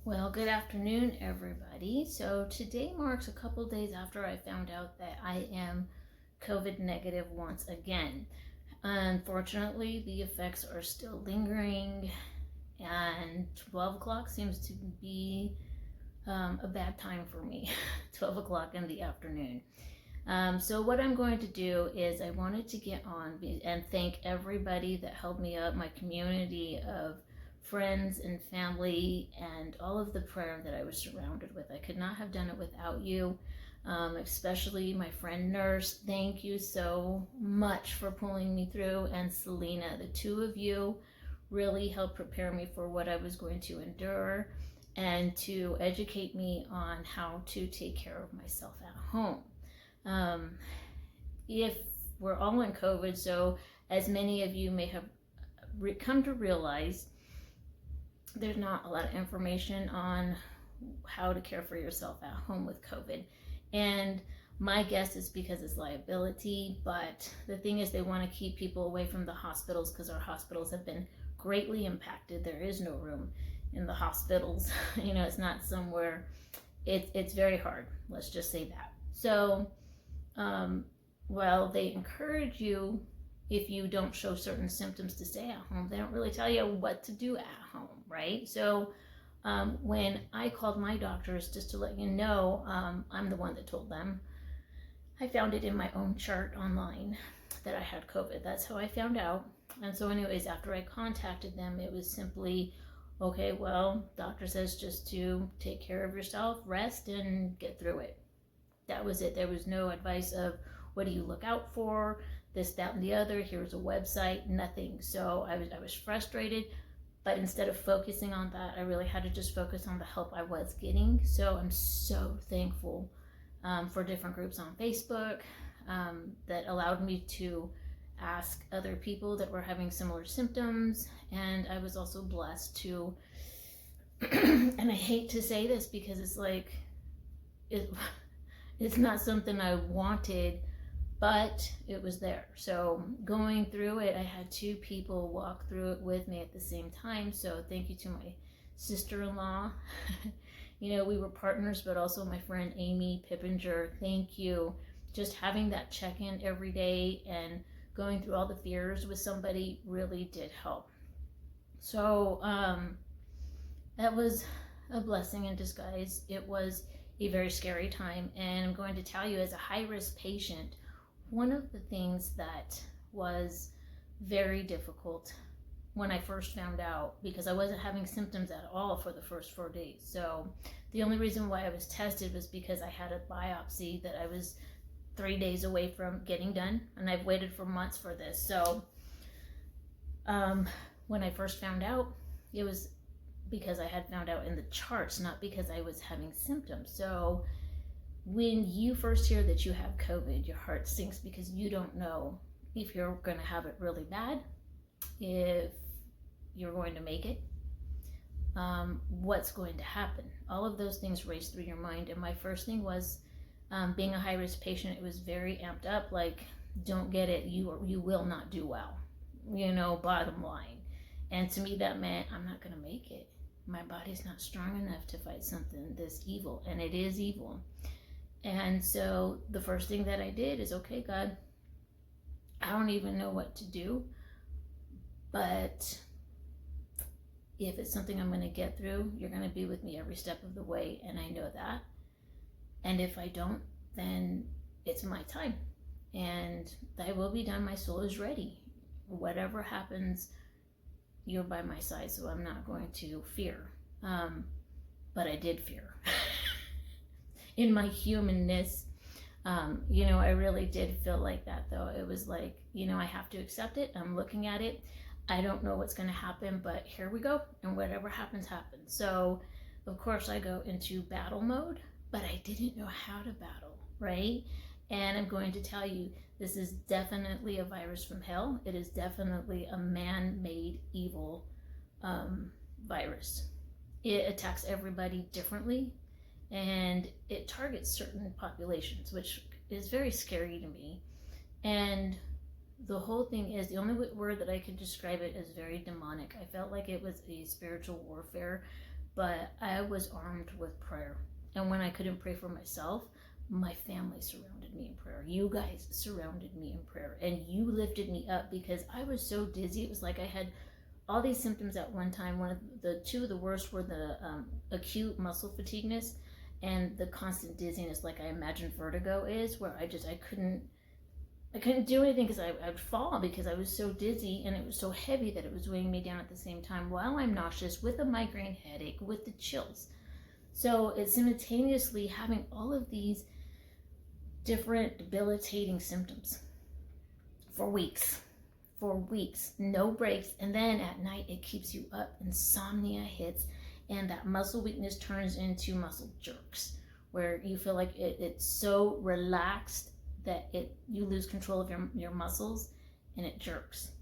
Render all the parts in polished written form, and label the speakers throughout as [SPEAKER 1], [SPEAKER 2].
[SPEAKER 1] Well, good afternoon, everybody. So today marks a couple days after I found out that I am COVID negative once again. Unfortunately, the effects are still lingering, and 12 o'clock seems to be a bad time for me. 12 o'clock in the afternoon. So what I'm going to do is I wanted to get on and thank everybody that helped me up, my community of friends and family, and all of the prayer that I was surrounded with. I could not have done it without you, especially my friend Nurse. Thank you so much for pulling me through, and Selena. The two of you really helped prepare me for what I was going to endure and to educate me on how to take care of myself at home. If we're all in COVID, so as many of you may have come to realize, there's not a lot of information on how to care for yourself at home with COVID. And my guess is because it's liability, but the thing is they want to keep people away from the hospitals because our hospitals have been greatly impacted. There is no room in the hospitals. It's not somewhere, it's very hard. Let's just say that. So, well, they encourage you, if you don't show certain symptoms, to stay at home. They don't really tell you what to do at home, right? So when I called my doctors, just to let you know, I'm the one that told them. I found it in my own chart online that I had COVID. That's how I found out. And so anyways, after I contacted them, it was simply, okay, well, doctor says just to take care of yourself, rest, and get through it. That was it. There was no advice of what do you look out for, this, that, and the other. Here's a website, nothing. So I was frustrated, but instead of focusing on that, I really had to just focus on the help I was getting. So I'm so thankful for different groups on Facebook that allowed me to ask other people that were having similar symptoms. And I was also blessed to, and I hate to say this because it's like, it's not something I wanted, but it was there. So going through it, I had two people walk through it with me at the same time. So thank you to my sister-in-law. We were partners, but also my friend Amy Pippinger. Thank you. Just having that check-in every day and going through all the fears with somebody really did help. So that was a blessing in disguise. It was a very scary time, and I'm going to tell you, as a high-risk patient, one of the things that was very difficult when I first found out, because I wasn't having symptoms at all for the first 4 days. So the only reason why I was tested was because I had a biopsy that I was 3 days away from getting done, and I've waited for months for this. So when I first found out, it was because I had found out in the charts, not because I was having symptoms. So when you first hear that you have COVID, your heart sinks because you don't know if you're going to have it really bad, if you're going to make it, what's going to happen. All of those things race through your mind. And my first thing was, being a high-risk patient, it was very amped up, like, don't get it, you will not do well, bottom line. And to me, that meant I'm not going to make it. My body's not strong enough to fight something this evil, and it is evil. And so the first thing that I did is, okay, God, I don't even know what to do, but if it's something I'm going to get through, you're going to be with me every step of the way, and I know that. And if I don't, then it's my time, and thy will be done. My soul is ready. Whatever happens, you're by my side, so I'm not going to fear. But I did fear. In my humanness, I really did feel like that, though. It was like, I have to accept it. I'm looking at it. I don't know what's going to happen, but here we go. And whatever happens, happens. So, of course, I go into battle mode, but I didn't know how to battle, right? And I'm going to tell you, this is definitely a virus from hell. It is definitely a man-made evil virus. It attacks everybody differently, and it targets certain populations, which is very scary to me. And the whole thing is, the only word that I could describe it is very demonic. I felt like it was a spiritual warfare but I was armed with prayer. And when I couldn't pray for myself, my family surrounded me in prayer. You guys surrounded me in prayer, and you lifted me up because I was so dizzy. It was like I had all these symptoms at one time. Two of the worst were the acute muscle fatigueness and the constant dizziness, like I imagine vertigo is, where I couldn't do anything because I'd fall because I was so dizzy, and it was so heavy that it was weighing me down at the same time while I'm nauseous with a migraine headache with the chills. So it's simultaneously having all of these different debilitating symptoms for weeks, no breaks. And then at night it keeps you up, insomnia hits, and that muscle weakness turns into muscle jerks, where you feel like it's so relaxed that you lose control of your muscles, and it jerks,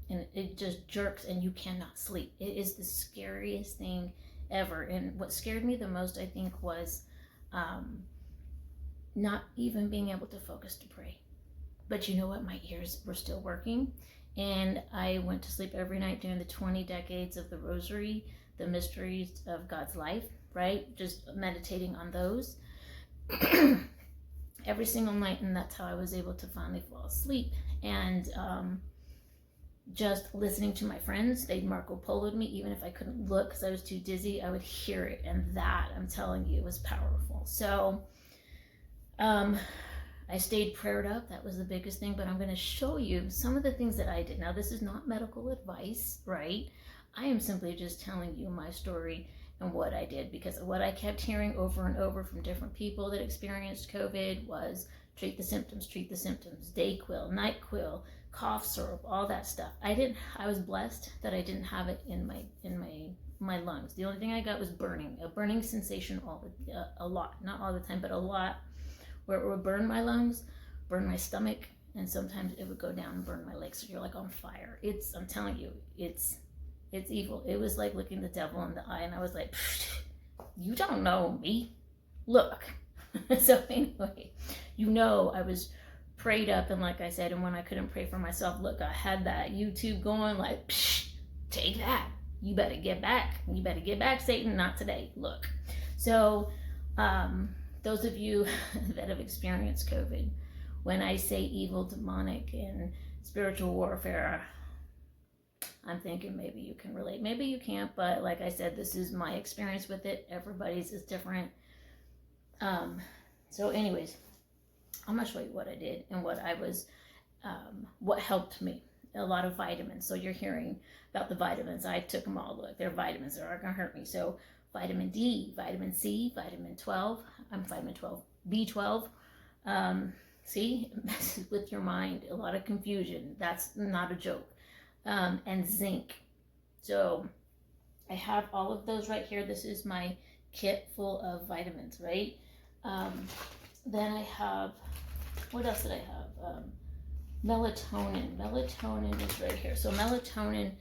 [SPEAKER 1] and it just jerks, and you cannot sleep. It is the scariest thing ever. And what scared me the most, I think, was not even being able to focus to pray. But you know what? My ears were still working, and I went to sleep every night during the 20 decades of the rosary, the mysteries of God's life, right? Just meditating on those every single night, and that's how I was able to finally fall asleep. And just listening to my friends, they'd Marco Polo'd me, even if I couldn't look because I was too dizzy, I would hear it, and that, I'm telling you, was powerful. So I stayed prayed up. That was the biggest thing. But I'm going to show you some of the things that I did. Now, this is not medical advice, right? I am simply just telling you my story and what I did, because what I kept hearing over and over from different people that experienced COVID was treat the symptoms, Dayquil, NyQuil, cough syrup, all that stuff. I was blessed that I didn't have it in my lungs. The only thing I got was a burning sensation a lot, not all the time, but a lot, where it would burn my lungs, burn my stomach, and sometimes it would go down and burn my legs. So you're like on fire. I'm telling you, it's evil. It was like looking the devil in the eye, and I was like, you don't know me. Look. So anyway, I was prayed up, and like I said, and when I couldn't pray for myself, look, I had that YouTube going like, take that. You better get back. You better get back, Satan. Not today. Look. So those of you that have experienced COVID, when I say evil, demonic, and spiritual warfare, I'm thinking maybe you can relate. Maybe you can't, but like I said, this is my experience with it. Everybody's is different. So anyways, I'm going to show you what I did and what helped me. A lot of vitamins. So you're hearing about the vitamins. I took them all. Look, they're vitamins. They're not going to hurt me. So vitamin D, vitamin C, vitamin B12. See, it messes with your mind. A lot of confusion. That's not a joke. And zinc. So I have all of those right here. This is my kit full of vitamins, right? Then I have, what else did I have? Melatonin. Melatonin is right here. So melatonin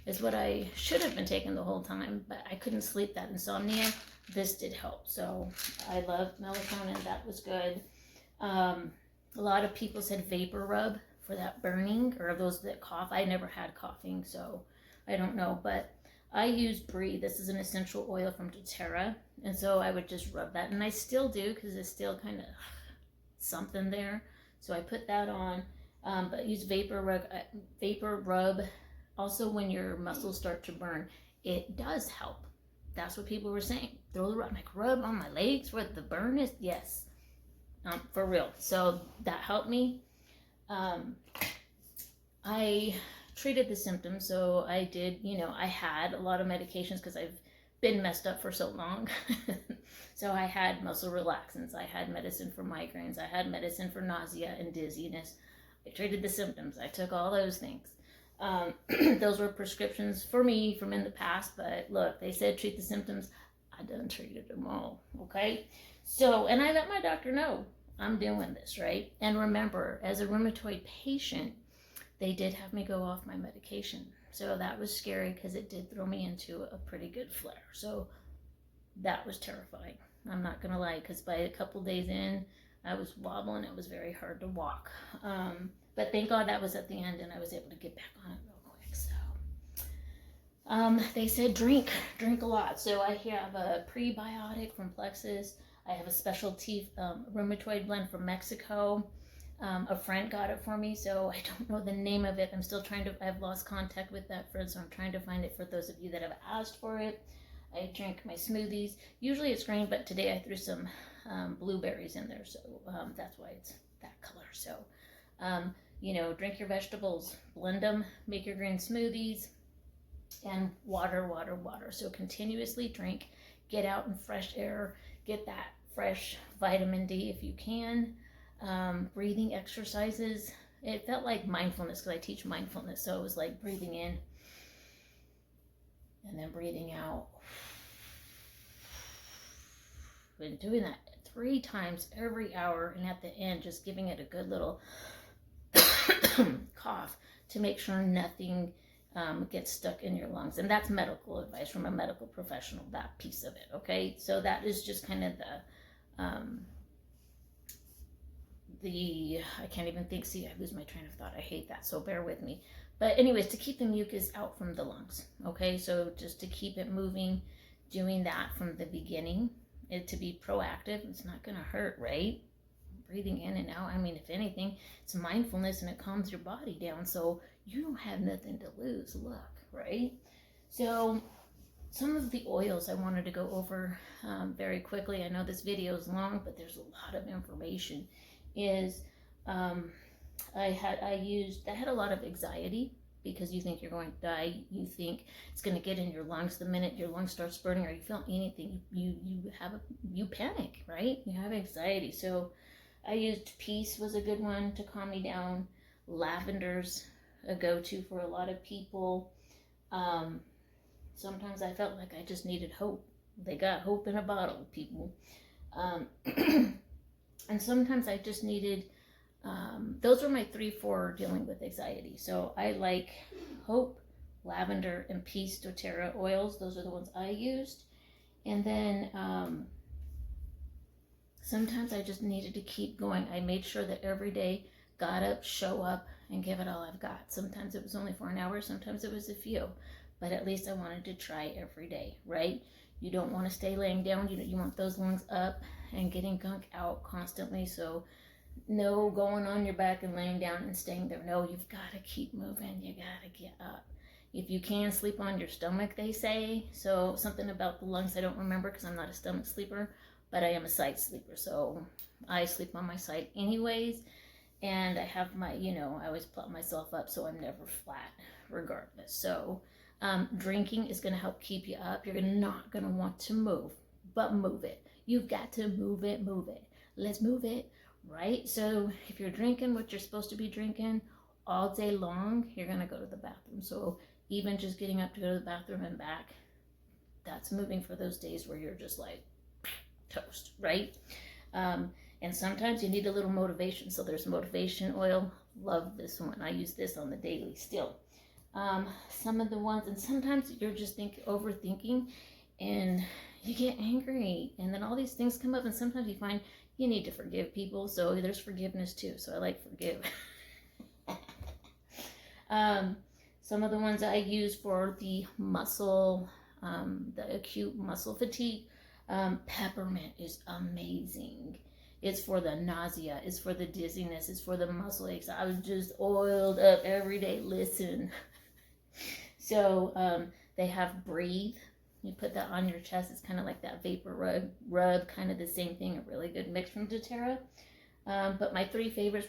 [SPEAKER 1] is what I should have been taking the whole time, but I couldn't sleep, that insomnia. This did help. So I love melatonin. That was good. A lot of people said vapor rub for that burning, or those that cough. I never had coughing, so I don't know, but I use Brie. This is an essential oil from doTERRA, and so I would just rub that, and I still do because it's still kind of something there. So I put that on, but use vapor rub. Also, when your muscles start to burn, it does help. That's what people were saying. Throw the rub, like rub on my legs where the burn is. Yes, for real. So that helped me. I treated the symptoms, so I did, I had a lot of medications because I've been messed up for so long. So I had muscle relaxants, I had medicine for migraines, I had medicine for nausea and dizziness. I treated the symptoms, I took all those things. Those were prescriptions for me from in the past, but look, they said treat the symptoms. I done treated them all, okay? So, and I let my doctor know I'm doing this, right? And remember, as a rheumatoid patient, they did have me go off my medication. So that was scary because it did throw me into a pretty good flare. So that was terrifying. I'm not going to lie, because by a couple days in, I was wobbling. It was very hard to walk. But thank God that was at the end and I was able to get back on it real quick. They said drink a lot. So I have a prebiotic from Plexus. I have a specialty rheumatoid blend from Mexico. A friend got it for me, so I don't know the name of it. I'm still trying to, I've lost contact with that friend, so I'm trying to find it for those of you that have asked for it. I drink my smoothies. Usually it's green, but today I threw some blueberries in there, so that's why it's that color. So, you know, drink your vegetables, blend them, make your green smoothies, and water, water, water. So continuously drink, get out in fresh air, get that fresh vitamin D if you can. Breathing exercises. It felt like mindfulness because I teach mindfulness. So it was like breathing in and then breathing out. Been doing that 3 times every hour, and at the end just giving it a good little cough to make sure nothing gets stuck in your lungs. And that's medical advice from a medical professional, that piece of it. Okay, so that is just kind of the I can't even think, see, I lose my train of thought. I hate that, so bear with me. But anyways, to keep the mucus out from the lungs. Okay, so just to keep it moving, doing that from the beginning, to be proactive. It's not gonna hurt, right? Breathing in and out, I mean, if anything, it's mindfulness and it calms your body down, so you don't have nothing to lose. Look, right? So some of the oils I wanted to go over very quickly. I know this video is long, but there's a lot of information. Is I had a lot of anxiety, because you think you're going to die. You think it's going to get in your lungs. The minute your lungs start spurting or you feel anything, you panic, right? You have anxiety. So I used peace, was a good one to calm me down. Lavender's a go-to for a lot of people. Sometimes I felt like I just needed hope. They got hope in a bottle, people. And sometimes I just needed, those were my 3 for dealing with anxiety. So I like hope, lavender, and peace doTERRA oils. Those are the ones I used. And then sometimes I just needed to keep going. I made sure that every day, got up, show up, and give it all I've got. Sometimes it was only for an hour, sometimes it was a few. But at least I wanted to try every day, right? You don't want to stay laying down. You want those lungs up and getting gunk out constantly. So no going on your back and laying down and staying there. No, you've got to keep moving. You got to get up. If you can, sleep on your stomach, they say. So something about the lungs I don't remember because I'm not a stomach sleeper, but I am a side sleeper. So I sleep on my side anyways. And I have my, I always plot myself up so I'm never flat regardless. So drinking is going to help keep you up. You're not going to want to move, but move it. You've got to move it. Let's move it, right? So if you're drinking what you're supposed to be drinking all day long, you're going to go to the bathroom. So even just getting up to go to the bathroom and back, that's moving for those days where you're just like toast, right? And sometimes you need a little motivation. So there's motivation oil. Love this one. I use this on the daily still. Some of the ones, and sometimes you're just overthinking and you get angry, and then all these things come up, and sometimes you find you need to forgive people. So there's forgiveness too. So I like forgive. Some of the ones I use for the muscle, the acute muscle fatigue, peppermint is amazing. It's for the nausea, it's for the dizziness, it's for the muscle aches. I was just oiled up every day. Listen. So they have Breathe. You put that on your chest. It's kind of like that vapor rub, kind of the same thing. A really good mix from doTERRA. But my 3 favorites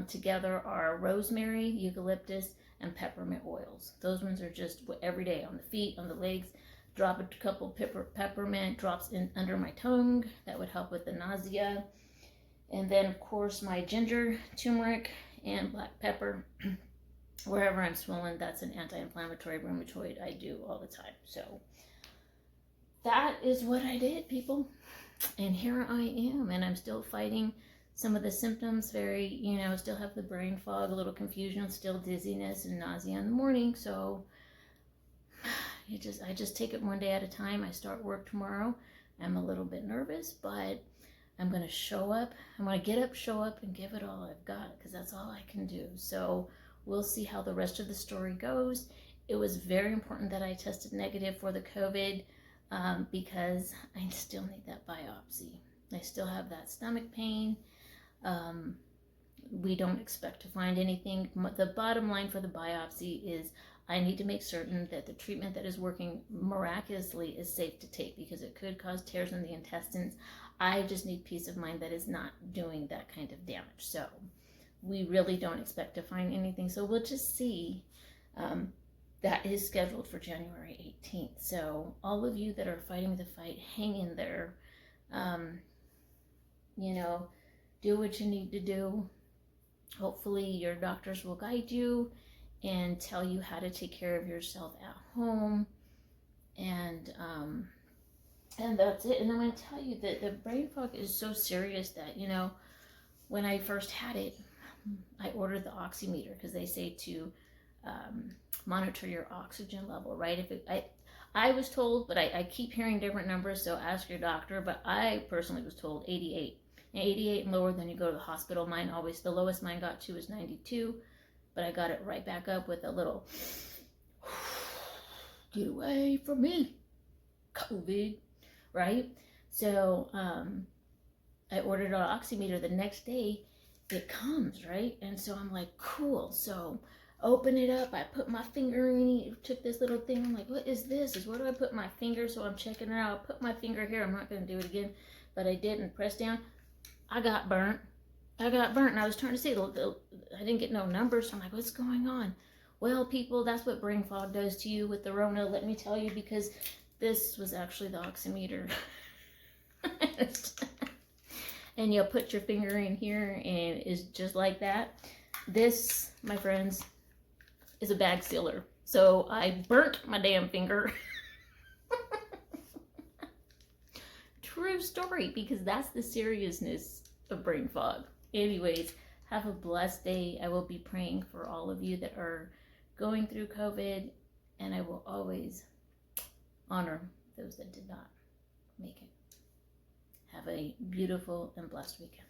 [SPEAKER 1] together are rosemary, eucalyptus, and peppermint oils. Those ones are just every day on the feet, on the legs. Drop a couple peppermint drops in under my tongue. That would help with the nausea. And then, of course, my ginger, turmeric, and black pepper. Wherever I'm swollen, that's an anti-inflammatory rheumatoid I do all the time. So that is what I did, people. And here I am, and I'm still fighting some of the symptoms. Still have the brain fog, a little confusion, still dizziness and nausea in the morning. So I just take it one day at a time. I start work tomorrow. I'm a little bit nervous, but I'm going to show up. I'm going to get up, show up, and give it all I've got, because that's all I can do. So we'll see how the rest of the story goes. it was very important that I tested negative for the COVID because I still need that biopsy. I still have that stomach pain. We don't expect to find anything. The bottom line for the biopsy is I need to make certain that the treatment that is working miraculously is safe to take, because it could cause tears in the intestines. I just need peace of mind that is not doing that kind of damage. So we really don't expect to find anything. So we'll just see. That is scheduled for January 18th. So all of you that are fighting the fight, hang in there. You know, do what you need to do. Hopefully your doctors will guide you and tell you how to take care of yourself at home. And that's it. And I'm going to tell you that the brain fog is so serious that, you know, when I first had it, I ordered the oximeter because they say to monitor your oxygen level, right? I was told, but I keep hearing different numbers, so ask your doctor, but I personally was told 88. And 88 and lower, then you go to the hospital. The lowest mine got to was 92, but I got it right back up with a little, get away from me, COVID, right? So I ordered an oximeter the next day. It comes, right? And so I'm like, cool. So open it up. I put my finger in it. Took this little thing. I'm like, what is this? Where do I put my finger? So I'm checking it out. I put my finger here. I'm not going to do it again, but I did, and press down. I got burnt. And I was trying to see. I didn't get no numbers. So I'm like, what's going on? Well, people, that's what brain fog does to you with the Rona. Let me tell you, because this was actually the oximeter. And you'll put your finger in here, and it's just like that. This, my friends, is a bag sealer. So I burnt my damn finger. True story, because that's the seriousness of brain fog. Anyways, have a blessed day. I will be praying for all of you that are going through COVID, and I will always honor those that did not make it. Have a beautiful and blessed weekend.